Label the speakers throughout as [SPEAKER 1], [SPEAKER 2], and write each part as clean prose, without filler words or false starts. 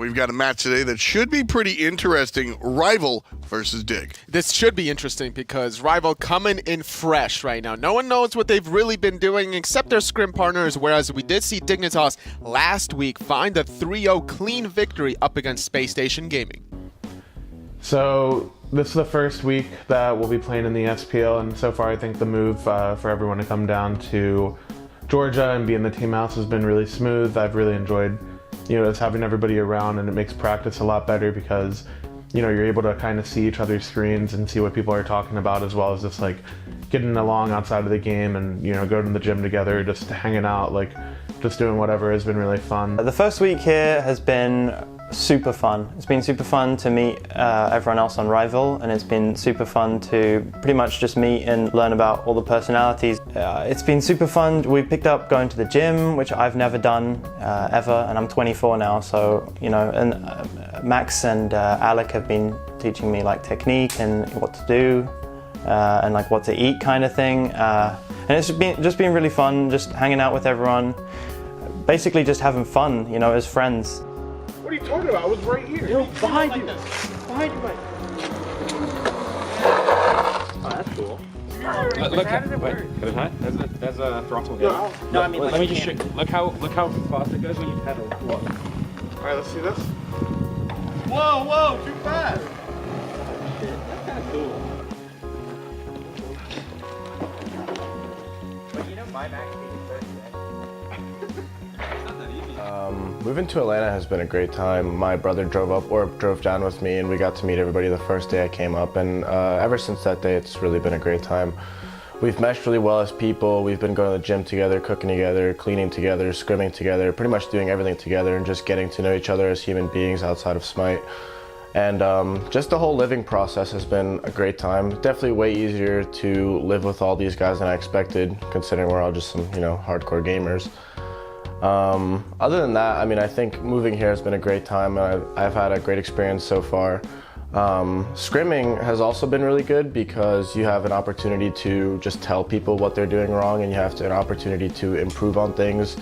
[SPEAKER 1] we've got a match today that should be pretty interesting. Rival versus Dig.
[SPEAKER 2] This should be interesting because Rival coming in fresh right now. No one knows what they've really been doing except their scrim partners, whereas we did see Dignitas last week find a 3-0 clean victory up against Space Station Gaming.
[SPEAKER 3] So this is the first week that we'll be playing in the SPL, and so far I think the move for everyone to come down to Georgia and be in the team house has been really smooth. I've really enjoyed, just having everybody around, and it makes practice a lot better because, you're able to kind of see each other's screens and see what people are talking about, as well as just like getting along outside of the game and, going to the gym together, just hanging out, like just doing whatever has been really fun.
[SPEAKER 4] The first week here has been super fun. It's been super fun to meet everyone else on Rival, and it's been super fun to pretty much just meet and learn about all the personalities. It's been super fun. We picked up going to the gym, which I've never done ever, and I'm 24 now, so and Max and Alec have been teaching me like technique and what to do and like what to eat kind of thing. And it's just been really fun, just hanging out with everyone, basically just having fun, as friends.
[SPEAKER 1] What are you talking about? I was right here.
[SPEAKER 5] No, behind you. Behind you, Mike. Oh, that's cool.
[SPEAKER 6] Look how does it work? Can it high? There's a throttle here.
[SPEAKER 5] No, I mean,
[SPEAKER 6] let me just show. Look how fast it goes when you pedal. What?
[SPEAKER 1] All right, let's see this.
[SPEAKER 5] Whoa, too fast.
[SPEAKER 6] That's kind of cool.
[SPEAKER 5] But my max speed is 30.
[SPEAKER 7] Moving to Atlanta has been a great time. My brother drove down with me, and we got to meet everybody the first day I came up, and ever since that day it's really been a great time. We've meshed really well as people. We've been going to the gym together, cooking together, cleaning together, scrimming together, pretty much doing everything together and just getting to know each other as human beings outside of Smite. And just the whole living process has been a great time. Definitely way easier to live with all these guys than I expected, considering we're all just some, hardcore gamers. Other than that, I think moving here has been a great time, and I've had a great experience so far. Scrimming has also been really good because you have an opportunity to just tell people what they're doing wrong, and you have an opportunity to improve on things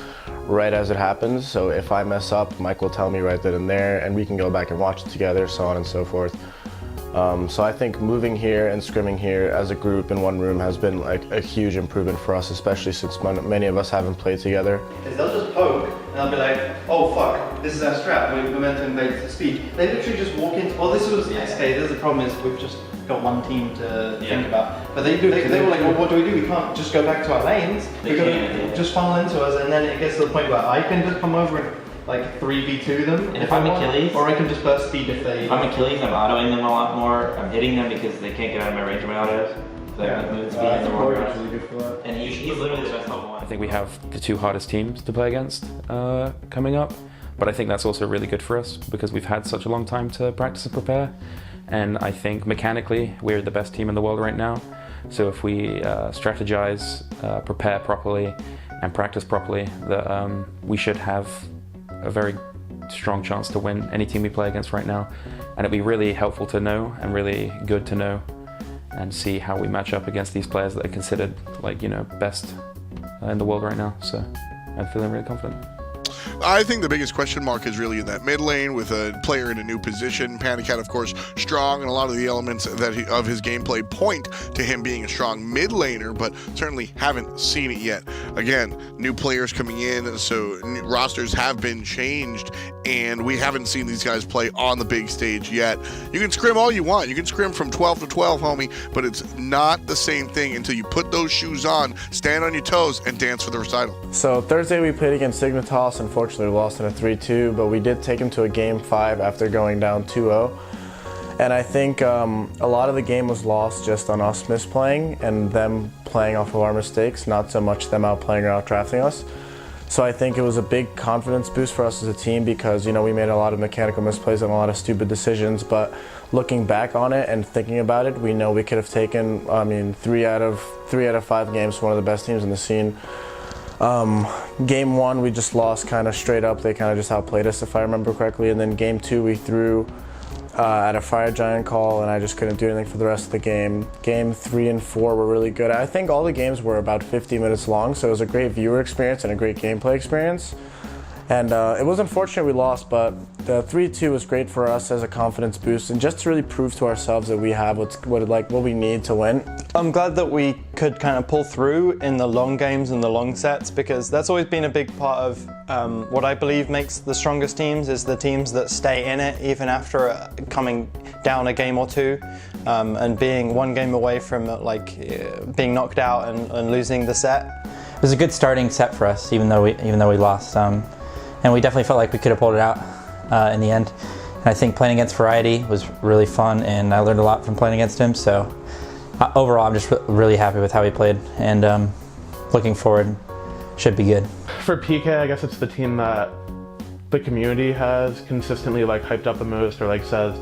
[SPEAKER 7] right as it happens. So if I mess up, Mike will tell me right then and there, and we can go back and watch it together, so on and so forth. So I think moving here and scrimming here as a group in one room has been like a huge improvement for us, especially since many of us haven't played together.
[SPEAKER 8] They'll just poke and they'll be like, oh fuck, this is our strat, we're meant to invade the speed. They literally just walk into, well this was, okay, the problem is we've just got one team to think about. But they were like, well what do? We can't just go back to our lanes, we're going to just funnel into us, and then it gets to the point where I can just come over and like 3v2 them,
[SPEAKER 5] and if I'm Achilles,
[SPEAKER 8] or I can just burst speed if they...
[SPEAKER 5] If I'm Achilles, I'm autoing them a lot more. I'm hitting them because they can't get out of my range of my autos. So I have movement speed in the wrong direction. And he's literally the best level one.
[SPEAKER 6] I think we have the two hardest teams to play against coming up, but I think that's also really good for us because we've had such a long time to practice and prepare, and I think mechanically we're the best team in the world right now. So if we strategize, prepare properly, and practice properly, that we should have a very strong chance to win any team we play against right now, and it'd be really helpful to know and really good to know and see how we match up against these players that are considered best in the world right now. So I'm feeling really confident.
[SPEAKER 1] I think the biggest question mark is really in that mid lane with a player in a new position. Panicat, of course, strong, and a lot of the elements that of his gameplay point to him being a strong mid laner, but certainly haven't seen it yet. Again, new players coming in, so rosters have been changed, and we haven't seen these guys play on the big stage yet. You can scrim all you want. You can scrim from 12 to 12, homie, but it's not the same thing until you put those shoes on, stand on your toes, and dance for the recital.
[SPEAKER 7] So Thursday we played against Dignitas. Unfortunately, we lost in a 3-2, but we did take him to a game 5 after going down 2-0. And I think a lot of the game was lost just on us misplaying and them playing off of our mistakes, not so much them outplaying or outdrafting us. So I think it was a big confidence boost for us as a team because, we made a lot of mechanical misplays and a lot of stupid decisions, but looking back on it and thinking about it, we know we could have taken, 3 out of 5 games from one of the best teams in the scene. Game 1 we just lost kind of straight up. They kind of just outplayed us if I remember correctly, and then game 2 we threw at a Fire Giant call and I just couldn't do anything for the rest of the game. Game 3 and 4 were really good. I think all the games were about 50 minutes long, so it was a great viewer experience and a great gameplay experience. And it was unfortunate we lost, but The 3-2 was great for us as a confidence boost and just to really prove to ourselves that we have what we need to win.
[SPEAKER 4] I'm glad that we could kind of pull through in the long games and the long sets, because that's always been a big part of what I believe makes the strongest teams, is the teams that stay in it even after coming down a game or two, and being one game away from being knocked out and losing the set.
[SPEAKER 9] It was a good starting set for us, even though we lost, and we definitely felt like we could have pulled it out in the end. And I think playing against Variety was really fun, and I learned a lot from playing against him. So overall, I'm just really happy with how he played, and looking forward, should be good.
[SPEAKER 3] For PK, I guess it's the team that the community has consistently hyped up the most, or says,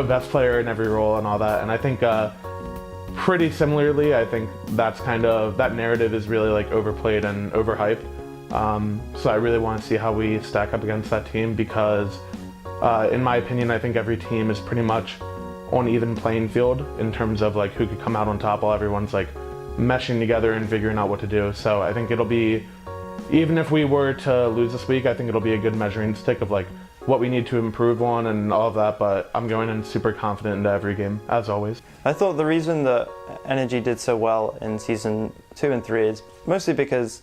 [SPEAKER 3] best player in every role and all that. And I think pretty similarly, I think that's that narrative is really overplayed and overhyped. So I really want to see how we stack up against that team, because in my opinion, I think every team is pretty much on even playing field in terms of who could come out on top while everyone's meshing together and figuring out what to do. So I think it'll be, even if we were to lose this week, I think it'll be a good measuring stick of what we need to improve on and all of that, but I'm going in super confident into every game, as always.
[SPEAKER 4] I thought the reason that Energy did so well in Season 2 and 3 is mostly because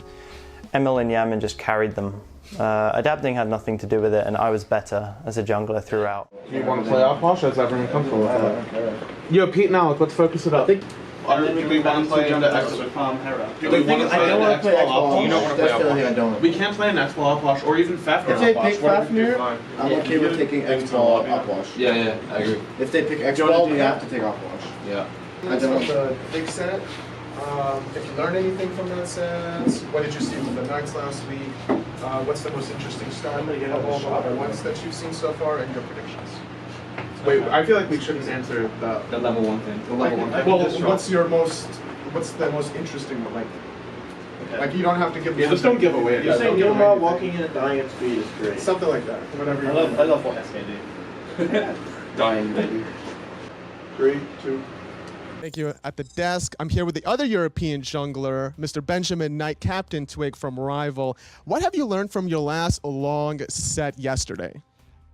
[SPEAKER 4] Emil and Yamin just carried them. Adapting had nothing to do with it, and I was better as a jungler throughout.
[SPEAKER 3] You want to play off wash? Is everyone comfortable with that? Yo, Pete and Alec, let's focus it up.
[SPEAKER 8] Do we want to play into X with Palm Hera?
[SPEAKER 10] Do we want to play an X-Ball off wash?
[SPEAKER 8] You don't want to play off wash.
[SPEAKER 10] We can't play an X-Ball off wash, or even Fafnir
[SPEAKER 11] If they
[SPEAKER 10] off wash.
[SPEAKER 11] pick Fafnir, I'm okay with taking X-Ball off wash.
[SPEAKER 10] Yeah, I agree.
[SPEAKER 11] If they pick X-Ball, we have to take off wash.
[SPEAKER 10] Yeah.
[SPEAKER 11] I don't know.
[SPEAKER 12] The big set. If you learned anything from that set, what did you see from the Knights last week? What's the most interesting start of all the other ones that you've seen so far, and your predictions?
[SPEAKER 3] Wait, I feel like we shouldn't answer
[SPEAKER 10] The level 1 thing. The level 1 thing.
[SPEAKER 12] Well, what's the most interesting one? You don't have to give.
[SPEAKER 3] Yeah, just don't give away.
[SPEAKER 11] You're saying Gilmar walking in and dying at speed is great.
[SPEAKER 12] Something like that. Whatever.
[SPEAKER 8] I love what SKD.
[SPEAKER 10] Dying, baby.
[SPEAKER 12] 3, 2.
[SPEAKER 2] Thank you. At the desk, I'm here with the other European jungler, Mr. Benjamin Knight, Captain Twig from Rival. What have you learned from your last long set yesterday?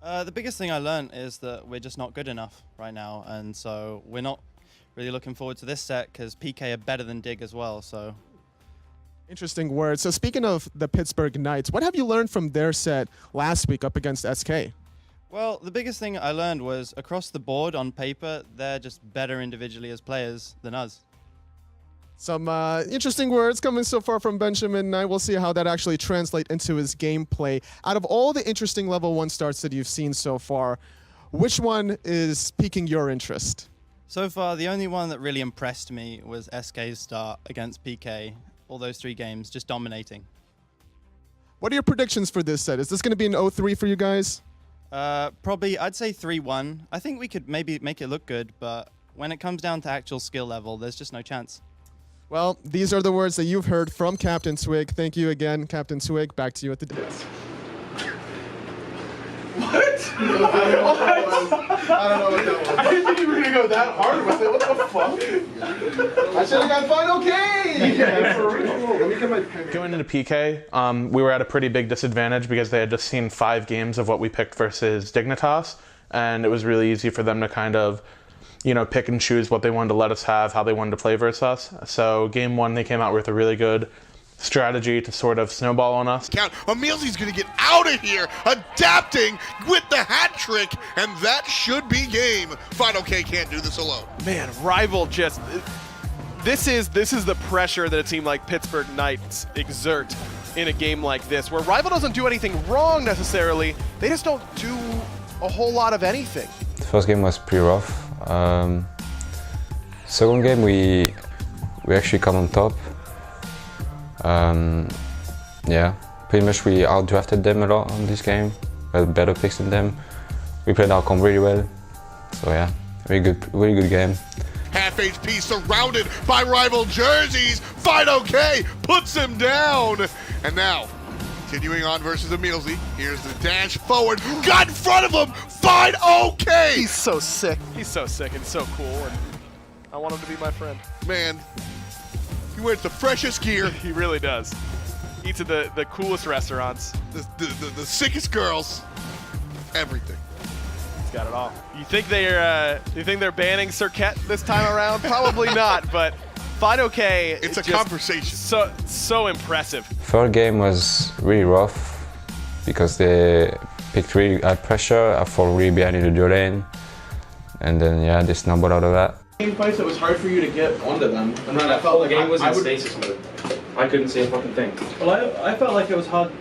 [SPEAKER 8] The biggest thing I learned is that we're just not good enough right now, and so we're not really looking forward to this set because PK are better than Dig as well. So,
[SPEAKER 2] interesting words. So speaking of the Pittsburgh Knights, what have you learned from their set last week up against SK?
[SPEAKER 8] well, the biggest thing I learned was across the board on paper, they're just better individually as players than us.
[SPEAKER 2] Some interesting words coming so far from Benjamin Knight. We'll see how that actually translates into his gameplay. Out of all the interesting level 1 starts that you've seen so far, which one is piquing your interest?
[SPEAKER 8] So far, the only one that really impressed me was SK's start against PK. All those 3 games, just dominating.
[SPEAKER 2] What are your predictions for this set? Is this going to be an 0-3 for you guys?
[SPEAKER 8] Probably, I'd say 3-1. I think we could maybe make it look good, but when it comes down to actual skill level, there's just no chance.
[SPEAKER 2] Well, these are the words that you've heard from Captain Twig. Thank you again, Captain Twig. Back to you at the desk.
[SPEAKER 12] What? I don't know what that was.
[SPEAKER 3] I didn't think you were going to go that hard with it. What the fuck?
[SPEAKER 12] I should have got final K! Yeah, for real. Let me get my pen.
[SPEAKER 3] Going into PK, we were at a pretty big disadvantage because they had just seen 5 games of what we picked versus Dignitas, and it was really easy for them to kind of, you know, pick and choose what they wanted to let us have, how they wanted to play versus us. So game 1, they came out with a really good strategy to sort of snowball on us.
[SPEAKER 1] Count. Emilzi's going to get out of here, adapting with the hat trick, and that should be game. Final K can't do this alone.
[SPEAKER 13] Man, Rival just... This is the pressure that a team like Pittsburgh Knights exert in a game like this, where Rival doesn't do anything wrong necessarily, they just don't do a whole lot of anything.
[SPEAKER 14] The first game was pretty rough. Second game we actually come on top. Yeah, pretty much we outdrafted them a lot on this game. We had better picks than them. We played our comp really well. So yeah, really good game.
[SPEAKER 1] Half HP surrounded by rival jerseys. Final K puts him down. And now, continuing on versus Emilzi. Here's the dash forward. Got in front of him. Final K.
[SPEAKER 13] He's so sick. He's so sick and so cool. And I want him to be my friend.
[SPEAKER 1] Man, he wears the freshest gear.
[SPEAKER 13] He really does. Eats at the coolest restaurants.
[SPEAKER 1] The sickest girls. everything.
[SPEAKER 13] He's got it all. You think they're banning Cirquette this time around? Probably not, but Fine OK.
[SPEAKER 1] It's a conversation.
[SPEAKER 13] So impressive.
[SPEAKER 14] Third game was really rough because they picked really high pressure. I fall really behind in the dual lane, and then yeah, they stumbled out of that.
[SPEAKER 10] Game fights, it was hard for you to get onto them. And then I felt like
[SPEAKER 6] game was in stasis mode. I couldn't see a fucking thing.
[SPEAKER 8] Well, I felt like it was hard.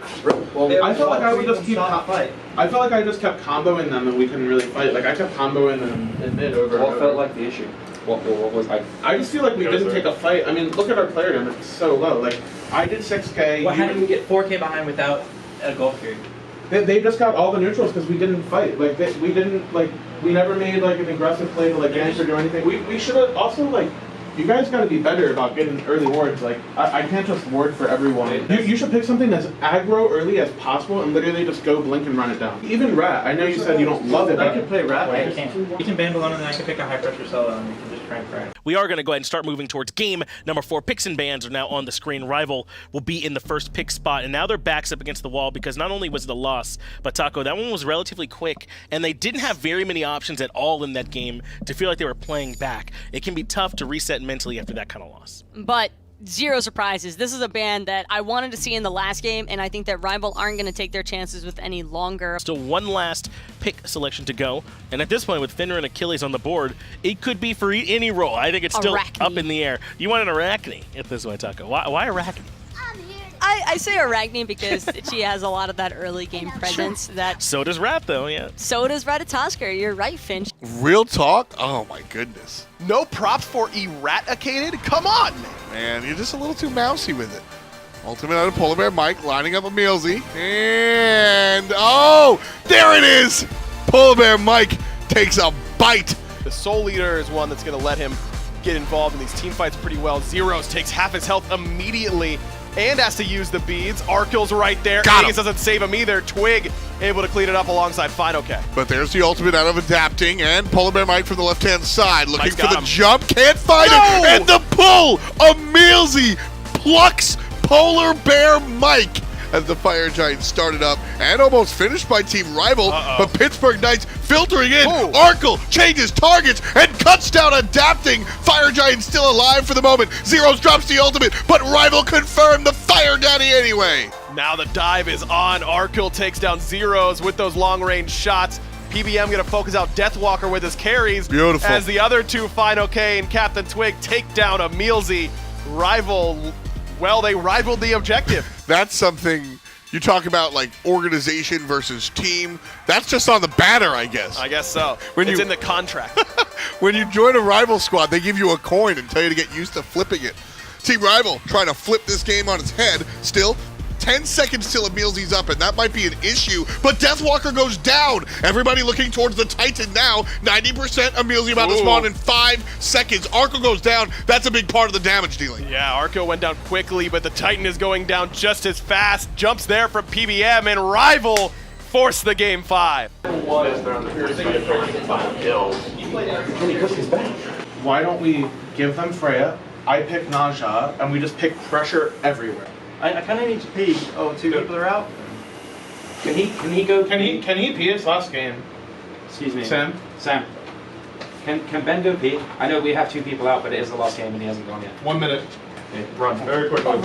[SPEAKER 10] Well, I felt like I would just keep
[SPEAKER 8] fight.
[SPEAKER 10] I felt like I just kept comboing them and we couldn't really fight. Like I kept comboing them in mid over and
[SPEAKER 6] What
[SPEAKER 10] over.
[SPEAKER 6] felt like the issue? What was
[SPEAKER 10] I just feel like we didn't take a fight. I mean, look at our player damage, it's so low. Like I did 6K.
[SPEAKER 8] Well, how did we get 4K behind without a goal period?
[SPEAKER 10] They just got all the neutrals because we didn't fight. Like we didn't like we never made like an aggressive play to like gank or do anything. We should have also like. You guys got to be better about getting early wards. Like, I can't just ward for everyone. You should pick something that's aggro early as possible and literally just go blink and run it down. Even Rat, I know you said you don't love it, but
[SPEAKER 8] I can play Rat, but I can't. You can ban Balloon and then I can pick a high pressure solo and we can just crank right.
[SPEAKER 15] We are going to go ahead and start moving towards game number 4. Picks and bans are now on the screen. Rival will be in the first pick spot, and now their back's up against the wall because not only was it a loss, but Taco, that one was relatively quick, and they didn't have very many options at all in that game to feel like they were playing back. It can be tough to reset mentally after that kind of loss.
[SPEAKER 16] But zero surprises. This is a ban that I wanted to see in the last game, and I think that Rival aren't going to take their chances with any longer.
[SPEAKER 15] Still one last pick selection to go, and at this point with Fenrir and Achilles on the board, it could be for any role. I think it's still up in the air. You want an Arachne at this point, Taco. Why Arachne?
[SPEAKER 16] I say Arachne because she has a lot of that early game presence. That
[SPEAKER 15] So does Rat, though, yeah.
[SPEAKER 16] So does Ratatosker. You're right, Finch.
[SPEAKER 1] Real talk? Oh my goodness.
[SPEAKER 13] No props for Eradicated? Come on!
[SPEAKER 1] Man, you're just a little too mousy with it. Ultimate out of Polar Bear Mike, lining up a Mealsy. And, oh, there it is! Polar Bear Mike takes a bite.
[SPEAKER 13] The Soul Leader is one that's going to let him get involved in these team fights pretty well. Zeros takes half his health immediately and has to use the beads. Arkill's right there. Aegis doesn't save him either. Twig able to clean it up alongside Fine OK.
[SPEAKER 1] But there's the ultimate out of adapting, and Polar Bear Mike from the left-hand side looking
[SPEAKER 13] Mike's
[SPEAKER 1] for
[SPEAKER 13] got
[SPEAKER 1] the
[SPEAKER 13] him.
[SPEAKER 1] jump, can't find it, and the pull! Mealsy plucks Polar Bear Mike as the Fire Giant started up and almost finished by Team Rival, but Pittsburgh Knights filtering in. Arkle changes targets and cuts down adapting. Fire Giant still alive for the moment. Zeros drops the ultimate, but Rival confirmed the Fire Daddy anyway.
[SPEAKER 13] Now the dive is on. Arkle takes down Zeros with those long-range shots. PBM gonna focus out Deathwalker with his carries.
[SPEAKER 1] Beautiful.
[SPEAKER 13] As the other two, Fine OK and Captain Twig, take down a Mealsy. Rival, well, they rivaled the objective.
[SPEAKER 1] That's something you talk about, like organization versus team. That's just on the banner, I guess.
[SPEAKER 13] I guess so. It's in the contract.
[SPEAKER 1] When you join a Rival squad, they give you a coin and tell you to get used to flipping it. Team Rival trying to flip this game on its head. Still, 10 seconds till Mealsy's up, and that might be an issue, but Deathwalker goes down. Everybody looking towards the Titan now. 90% Mealsy about to spawn in 5 seconds. Arkle goes down. That's a big part of the damage dealing.
[SPEAKER 13] Yeah, Arco went down quickly, but the Titan is going down just as fast. Jumps there from PBM, and Rival forced the game 5.
[SPEAKER 10] Why don't we give them Freya? I pick Naja, and we just pick pressure everywhere.
[SPEAKER 8] I kind of need to pee. Oh, 2 people are out.
[SPEAKER 10] Can he go? Can he pee his last game?
[SPEAKER 6] Excuse me.
[SPEAKER 10] Sam?
[SPEAKER 6] Can Ben go pee? I know we have 2 people out, but it is the last game and he hasn't gone yet.
[SPEAKER 10] 1 minute.
[SPEAKER 6] Okay, run.
[SPEAKER 10] Very quickly.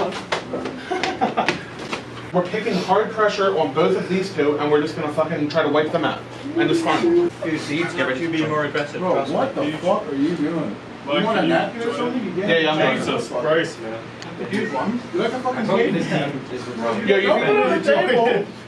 [SPEAKER 10] We're picking hard pressure on both of these two, and we're just gonna fucking try to wipe them out. And just fun.
[SPEAKER 8] Seeds, get ready to be more aggressive.
[SPEAKER 11] Bro, what the fuck are you doing? You want a napkin or something?
[SPEAKER 10] Yeah, I'm
[SPEAKER 11] Jesus
[SPEAKER 10] Christ,
[SPEAKER 11] man. Dude, you like a fucking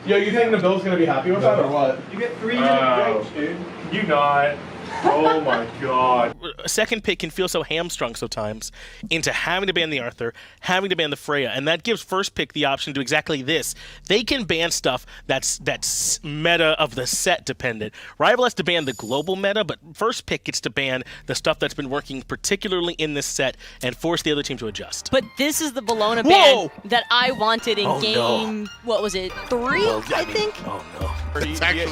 [SPEAKER 10] Yo, you think the Bill's gonna be happy with that or what?
[SPEAKER 8] You get 3 breaks, dude.
[SPEAKER 10] You not. Oh my god.
[SPEAKER 15] A second pick can feel so hamstrung sometimes into having to ban the Arthur, having to ban the Freya, and that gives first pick the option to do exactly this. They can ban stuff that's meta of the set dependent. Rival has to ban the global meta, but first pick gets to ban the stuff that's been working particularly in this set and force the other team to adjust.
[SPEAKER 16] But this is the Bologna ban that I wanted in game, what was it, 3, I think?
[SPEAKER 15] Oh no.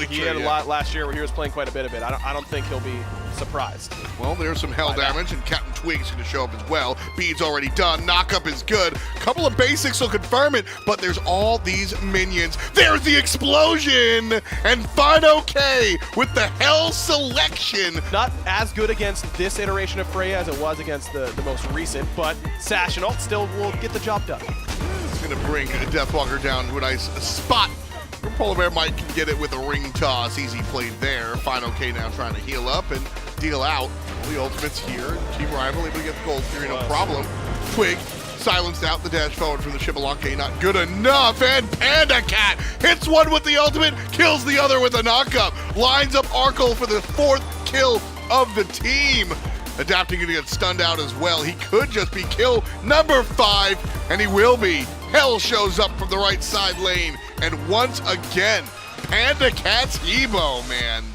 [SPEAKER 13] He had a lot last year where he was playing quite a bit of it. I don't think he'll be surprised.
[SPEAKER 1] Well, there's some hell damage, and Captain Twig's going to show up as well. Bead's already done. Knock-up is good. Couple of basics will confirm it, but there's all these minions. There's the explosion! And Fido K with the hell selection.
[SPEAKER 13] Not as good against this iteration of Freya as it was against the most recent, but Sash and Ult still will get the job done.
[SPEAKER 1] It's going to bring Deathwalker down to a nice spot. Polar Bear Mike can get it with a ring toss. Easy play there. Final K now trying to heal up and deal out. Well, the ultimate's here. Team Rival able to get the gold theory, no problem. Twig silenced out. The dash forward from the Shibalake, not good enough. And Panda Cat hits one with the ultimate, kills the other with a knockup. Lines up Arkle for the 4th kill of the team. Adapting to get stunned out as well. He could just be kill number 5, and he will be. Hell shows up from the right side lane, and once again, Panda Cat's Ebo, man.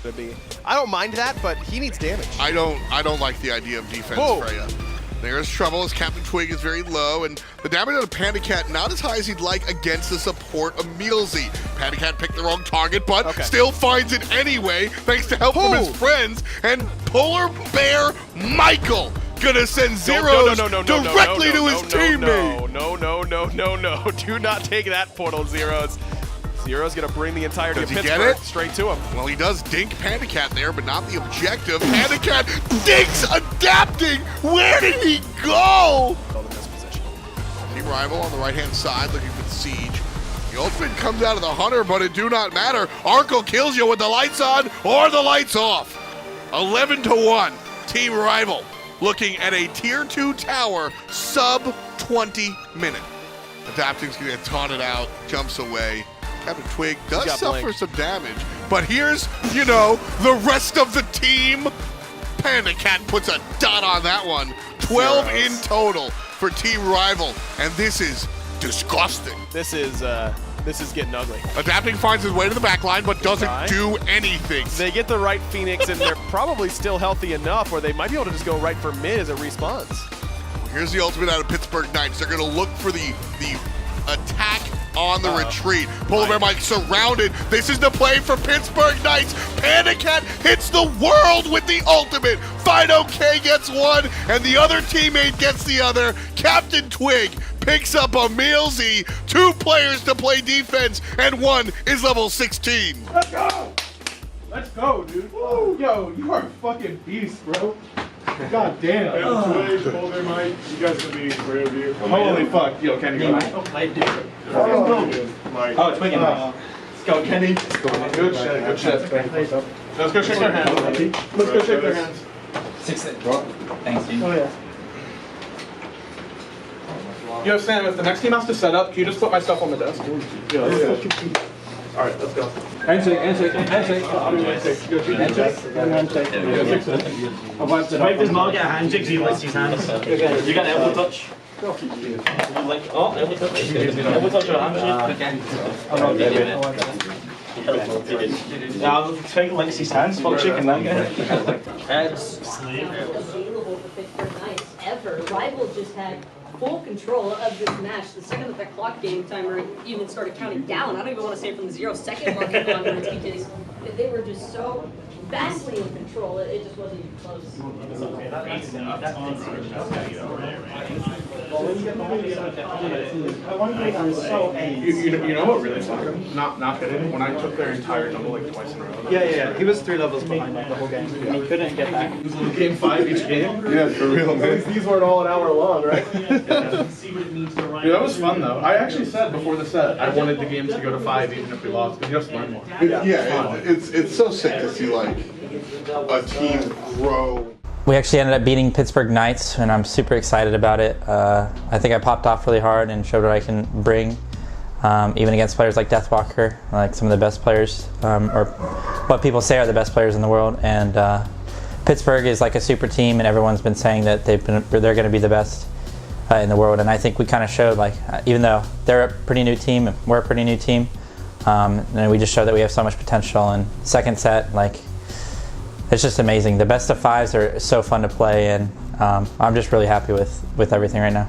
[SPEAKER 13] I don't mind that, but he needs damage.
[SPEAKER 1] I don't like the idea of defense, Freya. There's trouble as Captain Twig is very low, and the damage on Panda Cat not as high as he'd like against the support of Mealsy. Panda Cat picked the wrong target, but still finds it anyway, thanks to help from his friends, and Polar Bear Michael gonna send zeros directly to his teammate.
[SPEAKER 13] No. Do not take that portal, Zeros. Zero's gonna bring the entirety of Pittsburgh straight to him.
[SPEAKER 1] Well, he does dink Panda Cat there, but not the objective. Panda Cat dinks adapting. Where did he go? Team Rival on the right-hand side looking for the siege. The ultimate comes out of the hunter, but it do not matter. Arkle kills you with the lights on or the lights off. 11-1. Team Rival looking at a tier 2 tower sub 20 minute. Adapting's gonna get taunted out, jumps away. Captain Twig does suffer some damage, but here's, the rest of the team. Panda Cat puts a dot on that one. 12 in total for Team Rival, and this is disgusting.
[SPEAKER 13] This is getting ugly.
[SPEAKER 1] Adapting finds his way to the back line, but doesn't do anything.
[SPEAKER 13] They get the right Phoenix, and they're probably still healthy enough where they might be able to just go right for mid as a response.
[SPEAKER 1] Here's the ultimate out of Pittsburgh Knights. They're going to look for the attack on the retreat. Polar Bear Mike surrounded. This is the play for Pittsburgh Knights. Panda Cat hits the world with the ultimate. Fido K gets one, and the other teammate gets the other. Captain Twig picks up a Mealsy. 2 players to play defense, and 1 is level 16.
[SPEAKER 10] Let's go! Let's go, dude. Woo. Yo, you are a fucking beast, bro. God damn.
[SPEAKER 12] Twig, Polar Mike, you guys gonna be great of you.
[SPEAKER 10] Holy fuck. Yo, Kenny, go.
[SPEAKER 8] Oh, Twig and Mike. Let's go, Kenny.
[SPEAKER 10] Good shit, good shit. Let's go shake their hands. Let's go shake their hands.
[SPEAKER 9] 6 Thanks, dude.
[SPEAKER 10] Oh, yeah. Yo, Sam, if the next team has to set up, can you just put my stuff on the desk? Yeah, all right, let's go. Handshake.
[SPEAKER 8] Wait, does Mark get a handshake so he likes his hands? You got elbow touch? Elbow touch? Elbow touch or handshake? Yeah, Twig likes his hands. Fuck chicken, then.
[SPEAKER 16] Ever. Rival just had full control of this match. The second that the clock game timer even started counting down, I don't even want to say from the 0-second mark onwards, because they were just so vastly in control. It just wasn't even close.
[SPEAKER 10] You know what really sucked him? Not hitting when I took their entire double like twice in a row.
[SPEAKER 8] Yeah. He was 3 levels behind like the whole game. And he couldn't get back.
[SPEAKER 10] Game 5 each game?
[SPEAKER 12] Yeah, for real, man.
[SPEAKER 10] At least these weren't all an hour long, right? Dude, that was fun though. I actually said before the set I wanted the games to go to 5 even if we lost, because you just learn more.
[SPEAKER 1] It's so sick to see like a team grow.
[SPEAKER 9] We actually ended up beating Pittsburgh Knights, and I'm super excited about it. I think I popped off really hard and showed what I can bring, even against players like Deathwalker, like some of the best players, or what people say are the best players in the world. And Pittsburgh is like a super team, and everyone's been saying that they're going to be the best in the world. And I think we kind of showed, like, even though they're a pretty new team, and we're a pretty new team, and we just showed that we have so much potential. And second set, like, it's just amazing. The best of 5s are so fun to play, and I'm just really happy with everything right now.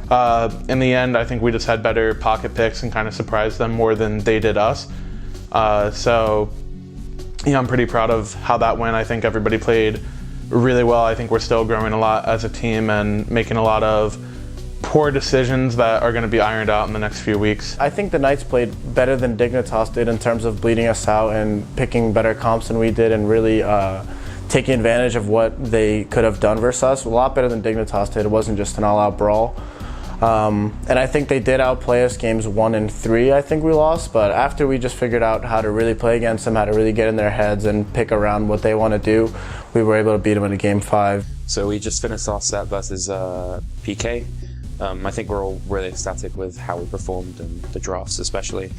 [SPEAKER 3] In the end, I think we just had better pocket picks and kind of surprised them more than they did us. So I'm pretty proud of how that went. I think everybody played really well. I think we're still growing a lot as a team and making a lot of poor decisions that are going to be ironed out in the next few weeks.
[SPEAKER 7] I think the Knights played better than Dignitas did in terms of bleeding us out and picking better comps than we did, and really taking advantage of what they could have done versus us. A lot better than Dignitas did. It wasn't just an all-out brawl. And I think they did outplay us games 1 and 3. I think we lost, but after we just figured out how to really play against them, how to really get in their heads and pick around what they want to do, we were able to beat them in a game 5.
[SPEAKER 6] So we just finished our set versus PK. I think we're all really ecstatic with how we performed and the drafts especially.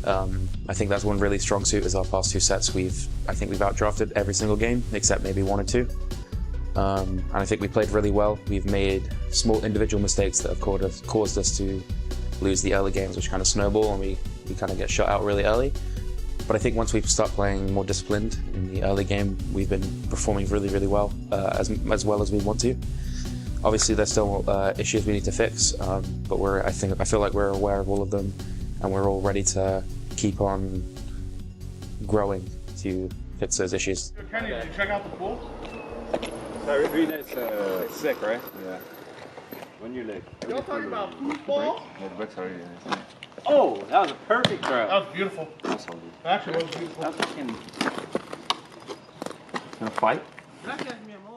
[SPEAKER 6] I think that's one really strong suit is our past 2 sets. I think we've outdrafted every single game except maybe 1 or 2. And I think we played really well. We've made small individual mistakes that have caused us to lose the early games, which kind of snowball, and we kind of get shut out really early. But I think once we start playing more disciplined in the early game, we've been performing really, really well, as well as we want to. Obviously, there's still issues we need to fix, but I feel like we're aware of all of them, and we're all ready to keep on growing to fix those issues.
[SPEAKER 12] Kenny, did you check out the pool?
[SPEAKER 17] It's sick, right? Yeah. When you like.
[SPEAKER 12] Y'all talking about football?
[SPEAKER 17] Oh, that was a perfect throw.
[SPEAKER 12] That was beautiful. Actually, it was beautiful.
[SPEAKER 17] That was fucking. Gonna fight?
[SPEAKER 12] Gracias, mi amor.